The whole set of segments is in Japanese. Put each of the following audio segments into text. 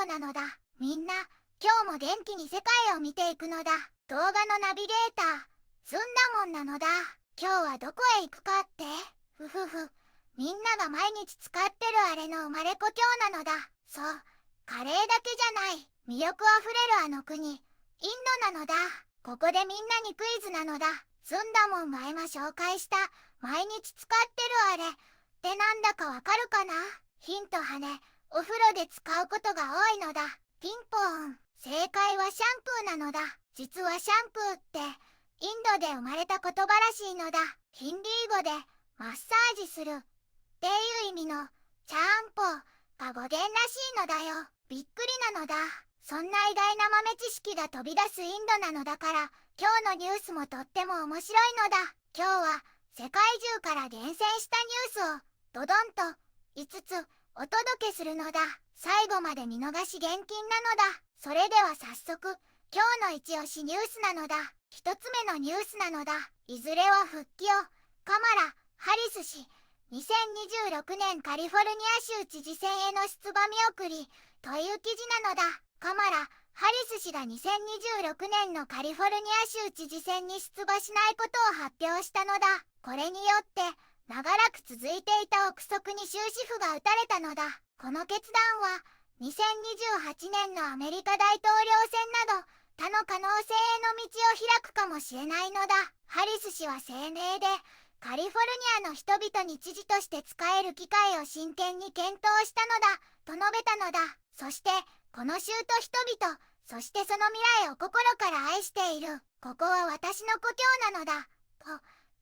なのだ。みんな、今日も元気に世界を見ていくのだ。動画のナビゲーター、ずんだもんなのだ。今日はどこへ行くかって？ふふふ。みんなが毎日使ってるあれの生まれ故郷なのだ。そう、カレーだけじゃない。魅力あふれるあの国、インドなのだ。ここでみんなにクイズなのだ。ずんだもんが今紹介した毎日使ってるあれってなんだかわかるかな？ヒントはね、お風呂で使うことが多いのだ。ピンポーン。正解はシャンプーなのだ。実はシャンプーってインドで生まれた言葉らしいのだ。ヒンディー語でマッサージするっていう意味のチャーンポーが語源らしいのだよ。びっくりなのだ。そんな意外な豆知識が飛び出すインドなのだから、今日のニュースもとっても面白いのだ。今日は世界中から厳選したニュースをドドンと5つお届けするのだ。最後まで見逃し厳禁なのだ。それでは早速、今日の一押しニュースなのだ。一つ目のニュースなのだ。いずれは復帰を、カマラ・ハリス氏。2026年カリフォルニア州知事選への出馬見送りという記事なのだ。カマラ・ハリス氏が2026年のカリフォルニア州知事選に出馬しないことを発表したのだ。これによって長らく続いていた憶測に終止符が打たれたのだ。この決断は2028年のアメリカ大統領選など他の可能性への道を開くかもしれないのだ。ハリス氏は声明で、カリフォルニアの人々に知事として使える機会を真剣に検討したのだと述べたのだ。そしてこの州と人々、そしてその未来を心から愛している。ここは私の故郷なのだと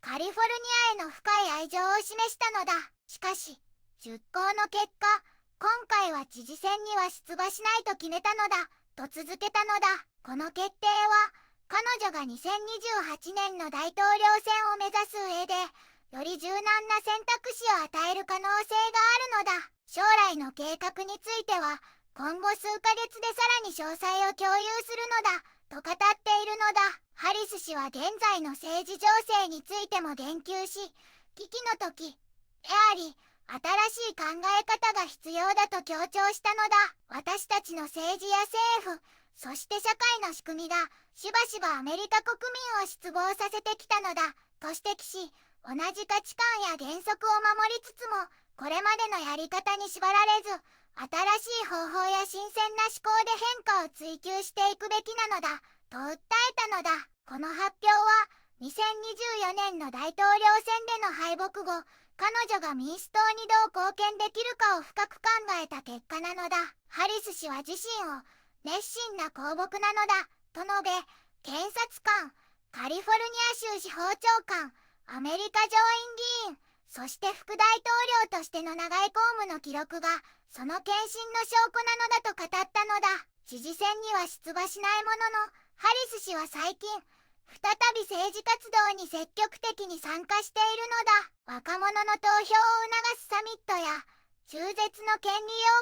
カリフォルニアへの深い愛情を示したのだ。しかし熟考の結果、今回は知事選には出馬しないと決めたのだと続けたのだ。この決定は彼女が2028年の大統領選を目指す上でより柔軟な選択肢を与える可能性があるのだ。将来の計画については今後数ヶ月でさらに詳細を共有するのだと語っているのだ。ハリス氏は現在の政治情勢についても言及し、危機の時であり新しい考え方が必要だと強調したのだ。私たちの政治や政府、そして社会の仕組みがしばしばアメリカ国民を失望させてきたのだと指摘し、同じ価値観や原則を守りつつもこれまでのやり方に縛られず、新しい方法や新鮮な思考で変化を追求していくべきなのだと訴えたのだ。この発表は2024年の大統領選での敗北後、彼女が民主党にどう貢献できるかを深く考えた結果なのだ。ハリス氏は自身を熱心な公僕なのだと述べ、検察官、カリフォルニア州司法長官、アメリカ上院議員、そして副大統領としての長い公務の記録がその献身の証拠なのだと語ったのだ。知事選には出馬しないものの、ハリス氏は最近再び政治活動に積極的に参加しているのだ。若者の投票を促すサミットや中絶の権利擁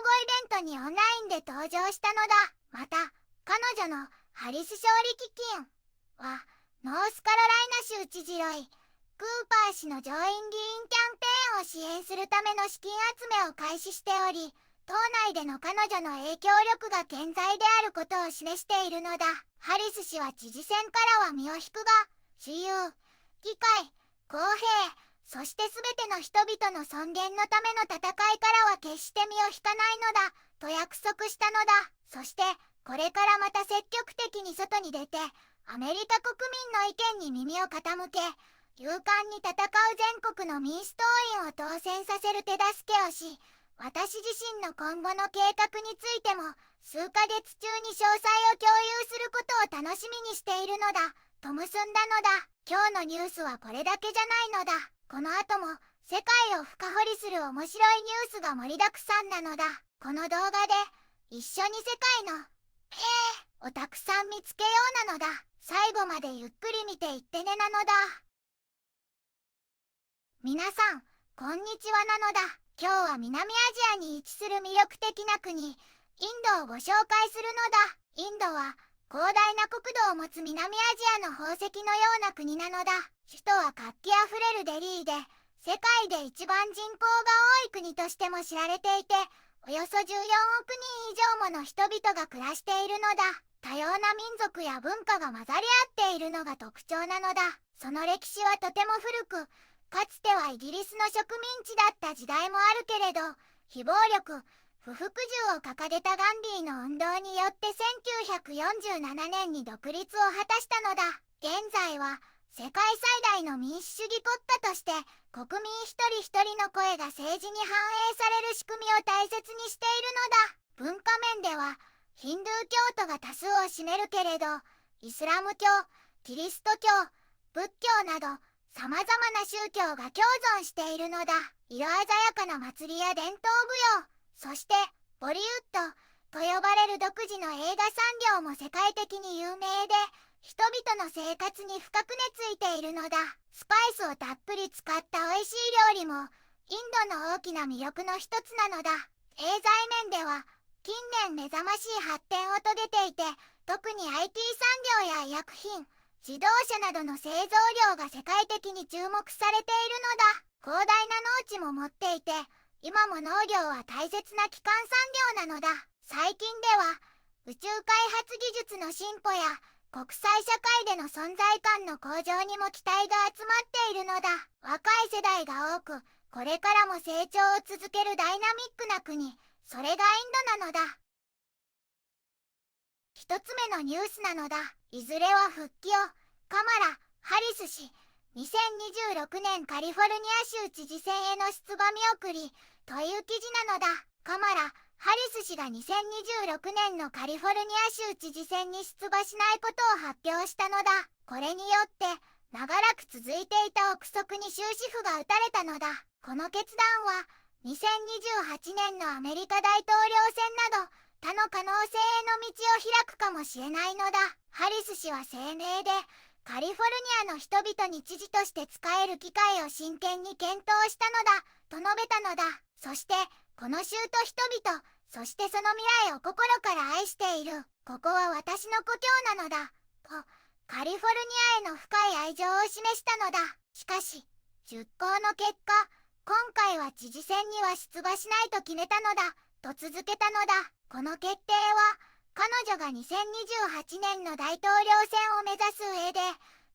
護イベントにオンラインで登場したのだ。また彼女のハリス勝利基金はノースカロライナ州知事ロイ・クーパー氏の上院議員キャンペーンを支援するための資金集めを開始しており、党内での彼女の影響力が健在であることを示しているのだ。ハリス氏は知事選からは身を引くが、自由、議会、公平、そして全ての人々の尊厳のための戦いからは決して身を引かないのだと約束したのだ。そしてこれからまた積極的に外に出てアメリカ国民の意見に耳を傾け、勇敢に戦う全国の民主党員を当選させる手助けをし、私自身の今後の計画についても数ヶ月中に詳細を共有することを楽しみにしているのだと結んだのだ。今日のニュースはこれだけじゃないのだ。この後も世界を深掘りする面白いニュースが盛りだくさんなのだ。この動画で一緒に世界のをたくさん見つけようなのだ。最後までゆっくり見ていってねなのだ。皆さんこんにちはなのだ。今日は南アジアに位置する魅力的な国、インドをご紹介するのだ。インドは広大な国土を持つ南アジアの宝石のような国なのだ。首都は活気あふれるデリーで、世界で一番人口が多い国としても知られていて、およそ14億人以上もの人々が暮らしているのだ。多様な民族や文化が混ざり合っているのが特徴なのだ。その歴史はとても古く、かつてはイギリスの植民地だった時代もあるけれど、非暴力、不服従を掲げたガンディーの運動によって1947年に独立を果たしたのだ。現在は世界最大の民主主義国家として国民一人一人の声が政治に反映される仕組みを大切にしているのだ。文化面ではヒンドゥー教徒が多数を占めるけれど、イスラム教、キリスト教、仏教など様々な宗教が共存しているのだ。色鮮やかな祭りや伝統舞踊、そしてボリウッドと呼ばれる独自の映画産業も世界的に有名で、人々の生活に深く根付いているのだ。スパイスをたっぷり使った美味しい料理もインドの大きな魅力の一つなのだ。経済面では近年目覚ましい発展を遂げていて、特に IT 産業や医薬品、自動車などの製造業が世界的に注目されているのだ。広大な農地も持っていて、今も農業は大切な基幹産業なのだ。最近では宇宙開発技術の進歩や国際社会での存在感の向上にも期待が集まっているのだ。若い世代が多く、これからも成長を続けるダイナミックな国、それがインドなのだ。一つ目のニュースなのだ。いずれは復帰を。カマラ・ハリス氏、2026年カリフォルニア州知事選への出馬見送りという記事なのだ。カマラ・ハリス氏が2026年のカリフォルニア州知事選に出馬しないことを発表したのだ。これによって長らく続いていた憶測に終止符が打たれたのだ。この決断は2028年のアメリカ大統領選など他の可能性への道を開くかもしれないのだ。ハリス氏は声明で、カリフォルニアの人々に知事として使える機会を真剣に検討したのだと述べたのだ。そしてこの州と人々、そしてその未来を心から愛している。ここは私の故郷なのだとカリフォルニアへの深い愛情を示したのだ。しかし熟考の結果、今回は知事選には出馬しないと決めたのだと続けたのだ。この決定は彼女が2028年の大統領選を目指す上で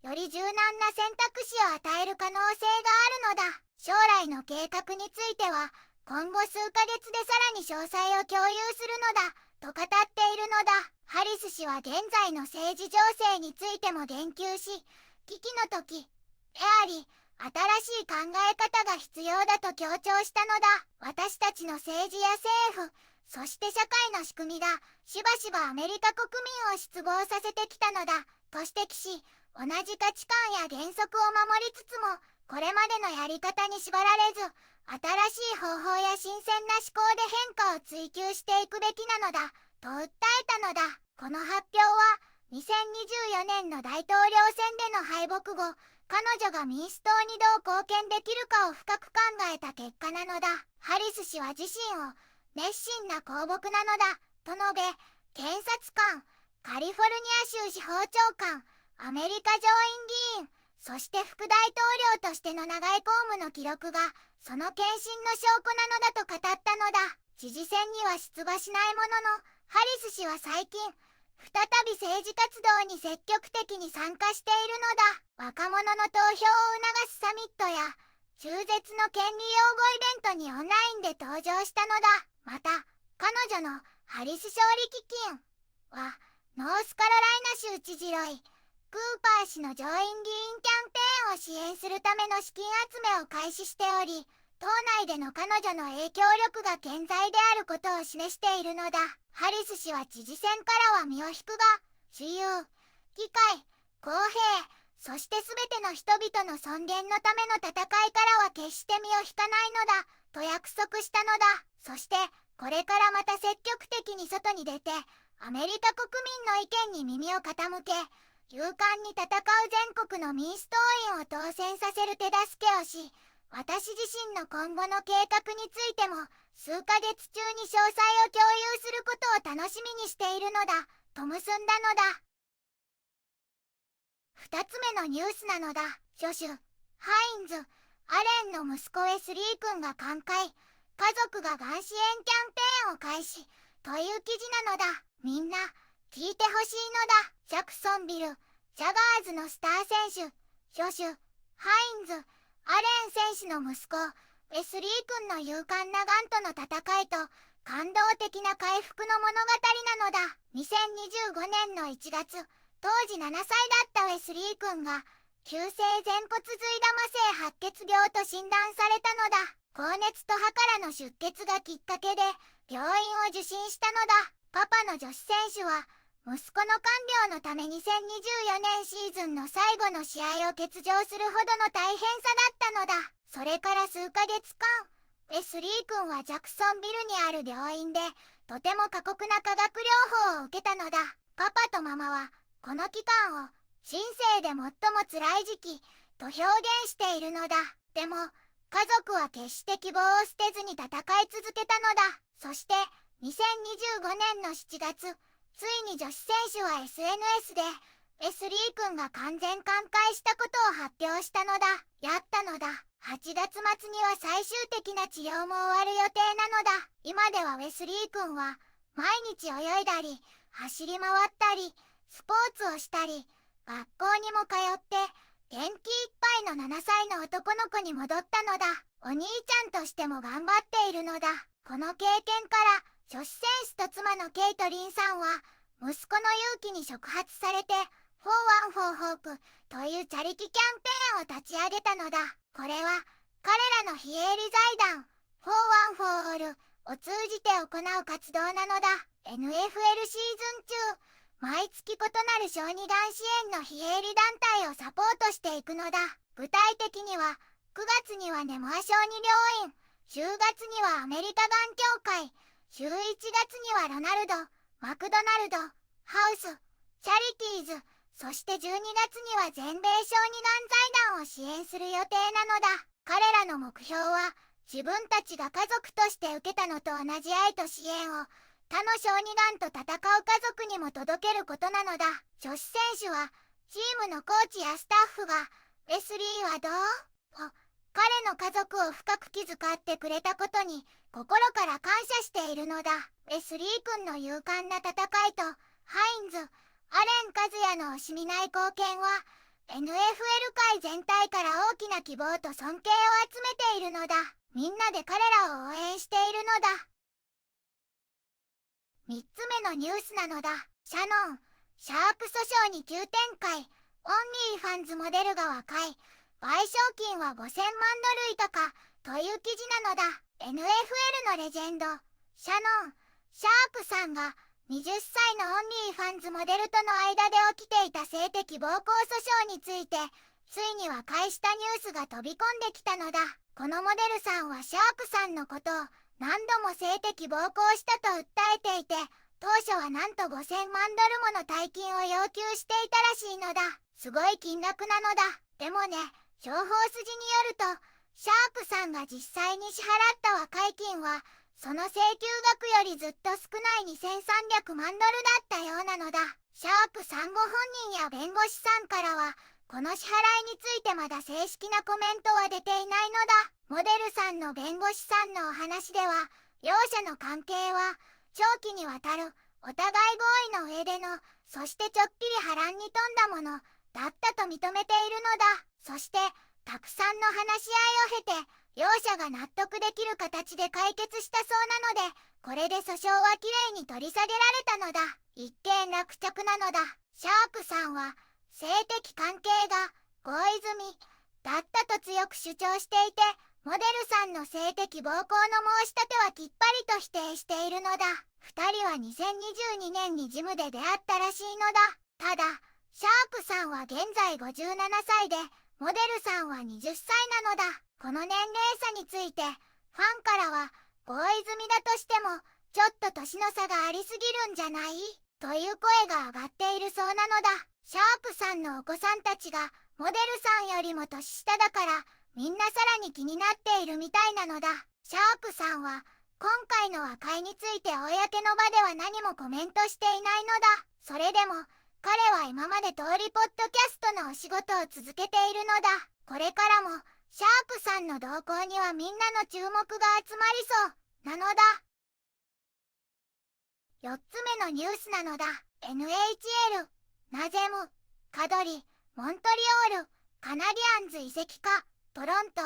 より柔軟な選択肢を与える可能性があるのだ。将来の計画については今後数ヶ月でさらに詳細を共有するのだと語っているのだ。ハリス氏は現在の政治情勢についても言及し、危機の時であり新しい考え方が必要だと強調したのだ。私たちの政治や政府、そして社会の仕組みがしばしばアメリカ国民を失望させてきたのだと指摘し、同じ価値観や原則を守りつつもこれまでのやり方に縛られず、新しい方法や新鮮な思考で変化を追求していくべきなのだと訴えたのだ。この発表は2024年の大統領選での敗北後、彼女が民主党にどう貢献できるかを深く考えた結果なのだ。ハリス氏は自身を熱心な公僕なのだと述べ、検察官、カリフォルニア州司法長官、アメリカ上院議員、そして副大統領としての長い公務の記録がその献身の証拠なのだと語ったのだ。知事選には出馬しないものの、ハリス氏は最近再び政治活動に積極的に参加しているのだ。若者の投票を促すサミットや中絶の権利擁護イベントにオンラインで登場したのだ。また彼女のハリス勝利基金はノースカロライナ州知事ロイ・クーパー氏の上院議員キャンペーンを支援するための資金集めを開始しており、党内での彼女の影響力が健在であることを示しているのだ。ハリス氏は知事選からは身を引くが、自由、議会、公平、そして全ての人々の尊厳のための戦いからは決して身を引かないのだと約束したのだ。そしてこれからまた積極的に外に出てアメリカ国民の意見に耳を傾け、勇敢に戦う全国の民主党員を当選させる手助けをし、私自身の今後の計画についても数ヶ月中に詳細を共有することを楽しみにしているのだと結んだのだ。二つ目のニュースなのだ。ジョシュ・ハインズ・アレンの息子ウェスリー君が寛解、家族ががん支援キャンペーンを開始という記事なのだ。みんな聞いてほしいのだ。ジャクソンビル・ジャガーズのスター選手、ジョシュ・ハインズ・アレン選手の息子、ウェスリー君の勇敢ながんとの戦いと感動的な回復の物語なのだ。2025年の1月、当時7歳だったウェスリー君が急性前骨髄惰性白血病と診断されたのだ。高熱と歯からの出血がきっかけで病院を受診したのだ。パパの女子選手は息子の看病のため2024年シーズンの最後の試合を欠場するほどの大変さだったのだ。それから数ヶ月間、ウェスリー君はジャクソンビルにある病院でとても過酷な化学療法を受けたのだ。パパとママはこの期間を人生で最も辛い時期と表現しているのだ。でも家族は決して希望を捨てずに戦い続けたのだ。そして2025年の7月、ついに女子選手は SNS でウェスリー君が完全寛解したことを発表したのだ。やったのだ。8月末には最終的な治療も終わる予定なのだ。今ではウェスリー君は毎日泳いだり走り回ったりスポーツをしたり学校にも通って元気いっぱいの7歳の男の子に戻ったのだ。お兄ちゃんとしても頑張っているのだ。この経験から女子選手と妻のケイトリンさんは息子の勇気に触発されてフォーワンフォーホープというチャリティキャンペーンを立ち上げたのだ。これは彼らの非営利財団フォーワンフォーオールを通じて行う活動なのだ。 NFL シーズン中毎月異なる小児がん支援の非営利団体をサポートしていくのだ。具体的には9月にはネモア小児病院、10月にはアメリカがん協会、11月にはロナルド・マクドナルド・ハウス、チャリティーズ、そして12月には全米小児がん財団を支援する予定なのだ。彼らの目標は自分たちが家族として受けたのと同じ愛と支援を他の小児がんと戦う家族にも届けることなのだ。女子選手はチームのコーチやスタッフがウェスリーはどう？彼の家族を深く気遣ってくれたことに心から感謝しているのだ。ウェスリー君の勇敢な戦いとハインズ・アレン・カズヤの惜しみない貢献は NFL 界全体から大きな希望と尊敬を集めているのだ。みんなで彼らを応援しているのだ。3つ目のニュースなのだ。シャノン・シャープ訴訟に急展開。オンリーファンズモデルが和解。賠償金は5000万ドル以下かという記事なのだ。 NFL のレジェンドシャノン・シャープさんが20歳のオンリーファンズモデルとの間で起きていた性的暴行訴訟についてついに和解したニュースが飛び込んできたのだ。このモデルさんはシャープさんのことを何度も性的暴行したと訴えていて、当初はなんと5000万ドルもの大金を要求していたらしいのだ。すごい金額なのだ。でもね、情報筋によるとシャープさんが実際に支払った和解金はその請求額よりずっと少ない2300万ドルだったようなのだ。シャープさんご本人や弁護士さんからはこの支払いについてまだ正式なコメントは出ていないのだ。モデルさんの弁護士さんのお話では両者の関係は長期にわたるお互い合意の上での、そしてちょっぴり波乱に富んだものだったと認めているのだ。そしてたくさんの話し合いを経て両者が納得できる形で解決したそうなので、これで訴訟はきれいに取り下げられたのだ。一件落着なのだ。シャープさんは性的関係が合意済みだったと強く主張していて、モデルさんの性的暴行の申し立てはきっぱりと否定しているのだ。二人は2022年にジムで出会ったらしいのだ。ただシャープさんは現在57歳でモデルさんは20歳なのだ。この年齢差についてファンからは合意済みだとしてもちょっと年の差がありすぎるんじゃないという声が上がっているそうなのだ。シャープさんのお子さんたちがモデルさんよりも年下だからみんなさらに気になっているみたいなのだ。シャープさんは今回の和解について公の場では何もコメントしていないのだ。それでも彼は今まで通りポッドキャストのお仕事を続けているのだ。これからもシャープさんの動向にはみんなの注目が集まりそうなのだ。4つ目のニュースなのだ。NHL、ナゼム、カドリ、モントリオール、カナディアンズ移籍か、トロント、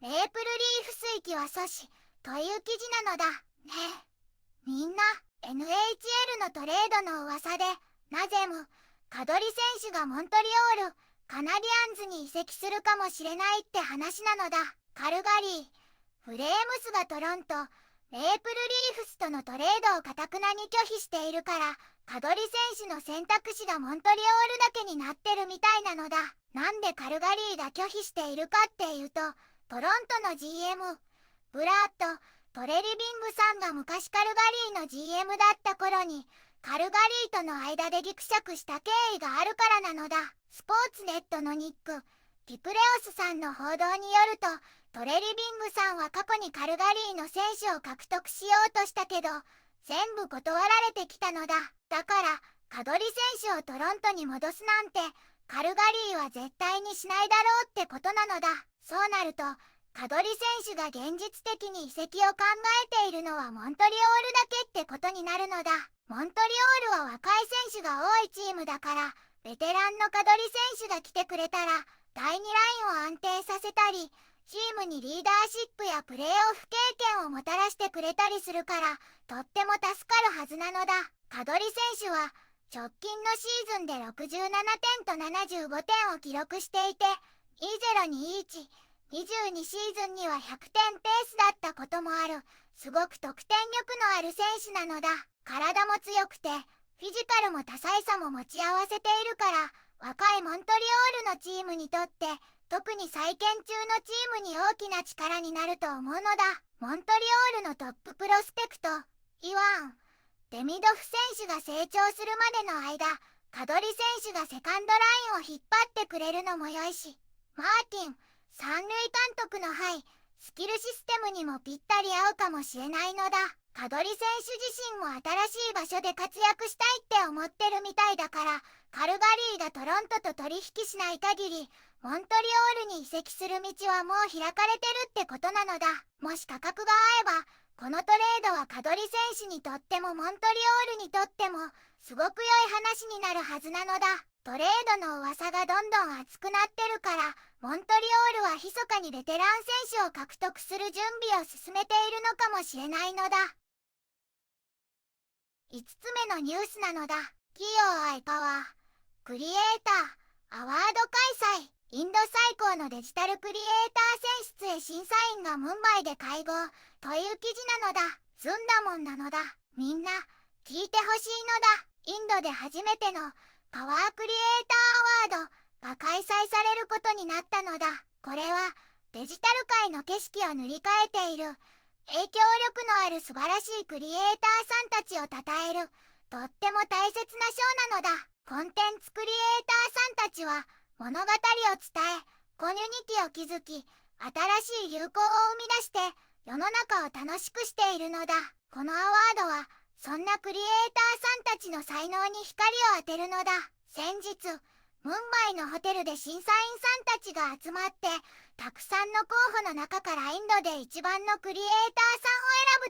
メープルリーフス行きは阻止という記事なのだ。ねえ、みんな、NHL のトレードの噂で、ナゼム、カドリ選手がモントリオール、カナディアンズに移籍するかもしれないって話なのだ。カルガリー、フレームスがトロント、メープルリーフスとのトレードを堅くなに拒否しているから、カドリ選手の選択肢がモントリオールだけになってるみたいなのだ。なんでカルガリーが拒否しているかっていうと、トロントの GM、ブラッド・トレリビングさんが昔カルガリーの GM だった頃に、カルガリーとの間でギクシャクした経緯があるからなのだ。スポーツネットのニック・ティプレオスさんの報道によると、トレリビングさんは過去にカルガリーの選手を獲得しようとしたけど、全部断られてきたのだ。だから、カドリ選手をトロントに戻すなんて、カルガリーは絶対にしないだろうってことなのだ。そうなると、カドリ選手が現実的に移籍を考えているのはモントリオールだけってことになるのだ。モントリオールは若い選手が多いチームだから、ベテランのカドリ選手が来てくれたら、第2ラインを安定させたり、チームにリーダーシップやプレーオフ経験をもたらしてくれたりするから、とっても助かるはずなのだ。カドリ選手は、直近のシーズンで67点と75点を記録していて、2021、22シーズンには100点ペースだったこともある、すごく得点力のある選手なのだ。体も強くて、フィジカルも多彩さも持ち合わせているから、若いモントリオールのチームにとって、特に再建中のチームに大きな力になると思うのだ。モントリオールのトッププロスペクト、イワン・デミドフ選手が成長するまでの間、カドリ選手がセカンドラインを引っ張ってくれるのも良いし、マーティン、三塁監督のスキルシステムにもぴったり合うかもしれないのだ。カドリ選手自身も新しい場所で活躍したいって思ってるみたいだから、カルガリーがトロントと取引しない限り、モントリオールに移籍する道はもう開かれてるってことなのだ。もし価格が合えば、このトレードはカドリ選手にとってもモントリオールにとっても、すごく良い話になるはずなのだ。トレードの噂がどんどん熱くなってるから、モントリオールは密かにベテラン選手を獲得する準備を進めているのかもしれないのだ。5つ目のニュースなのだ。企業愛川クリエイターアワード開催。インド最高のデジタルクリエイター選出へ審査員がムンバイで会合という記事なのだ。ずんだもんなのだ。みんな聞いてほしいのだ。インドで初めてのパワークリエイターアワードが開催されることになったのだ。これはデジタル界の景色を塗り替えている、影響力のある素晴らしいクリエイターさんたちを称える、とっても大切な賞なのだ。コンテンツクリエイターさんたちは物語を伝え、コミュニティを築き、新しい流行を生み出して世の中を楽しくしているのだ。このアワードはそんなクリエイターさんたちの才能に光を当てるのだ。先日ムンバイのホテルで審査員さんたちが集まって、たくさんの候補の中からインドで一番のクリエイター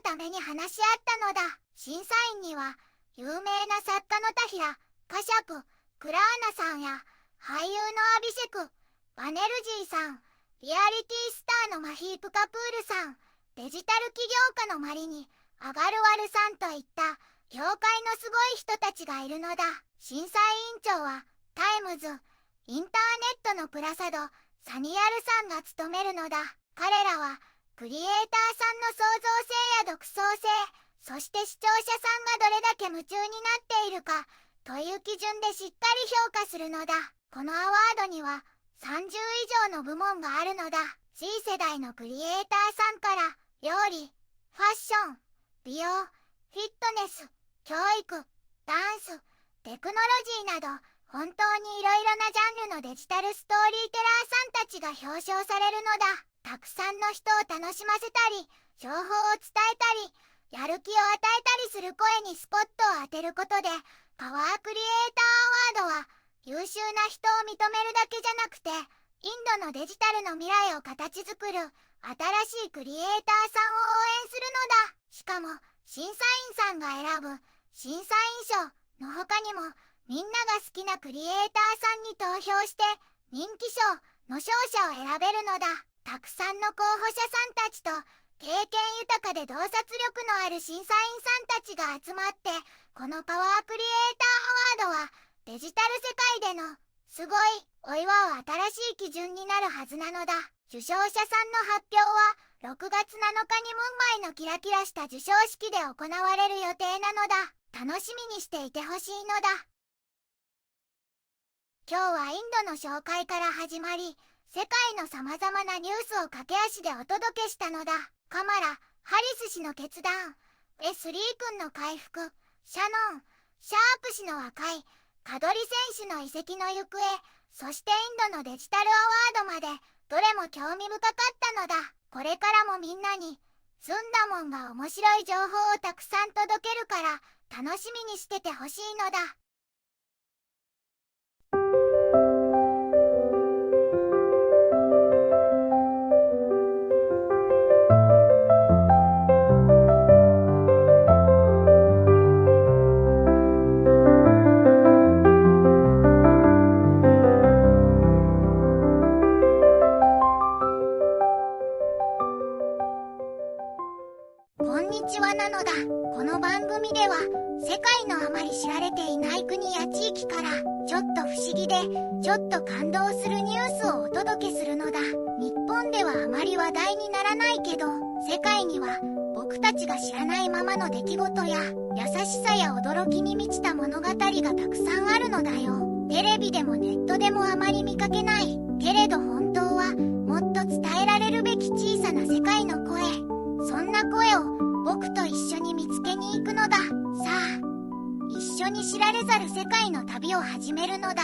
さんを選ぶために話し合ったのだ。審査員には有名な作家のタヒラ・カシャプ・クラーナさんや俳優のアビシェク・バネルジーさん、リアリティスターのマヒープ・カプールさん、デジタル起業家のマリニ・アガルワルさんといった業界のすごい人たちがいるのだ。審査委員長はタイムズ、インターネットのプラサド、サニヤルさんが務めるのだ。彼らはクリエイターさんの創造性や独創性、そして視聴者さんがどれだけ夢中になっているかという基準でしっかり評価するのだ。このアワードには30以上の部門があるのだ。C 世代のクリエイターさんから料理、ファッション、美容、フィットネス、教育、ダンス、テクノロジーなど本当にいろいろなジャンルのデジタルストーリーテラーさんたちが表彰されるのだ。たくさんの人を楽しませたり、情報を伝えたり、やる気を与えたりする声にスポットを当てることで、パワークリエイターアワードは優秀な人を認めるだけじゃなくて、インドのデジタルの未来を形作る新しいクリエイターさんを応援するのだ。しかも審査員さんが選ぶ審査員賞の他にも、みんなが好きなクリエイターさんに投票して人気賞の勝者を選べるのだ。たくさんの候補者さんたちと経験豊かで洞察力のある審査員さんたちが集まって、このパワークリエイターアワードはデジタル世界でのすごいお祝う新しい基準になるはずなのだ。受賞者さんの発表は6月7日にムンバイのキラキラした授賞式で行われる予定なのだ。楽しみにしていてほしいのだ。今日はインドの紹介から始まり、世界のさまざまなニュースを駆け足でお届けしたのだ。カマラ・ハリス氏の決断、ウェスリー君の回復、シャノン・シャープ氏の和解、カドリ選手の移籍の行方、そしてインドのデジタルアワードまで、どれも興味深かったのだ。これからもみんなにスンダモンが面白い情報をたくさん届けるから楽しみにしててほしいのだ。こんにちはなのだ。この番組では世界のあまり知られていない国や地域からちょっと不思議でちょっと感動するニュースをお届けするのだ。日本ではあまり話題にならないけど、世界には僕たちが知らないままの出来事や優しさや驚きに満ちた物語がたくさんあるのだよ。テレビでもネットでもあまり見かけないけれど、本当はもっと伝えられるべき小さな世界の声、そんな声を僕と一緒に見つけに行くのだ。さあ、一緒に知られざる世界の旅を始めるのだ。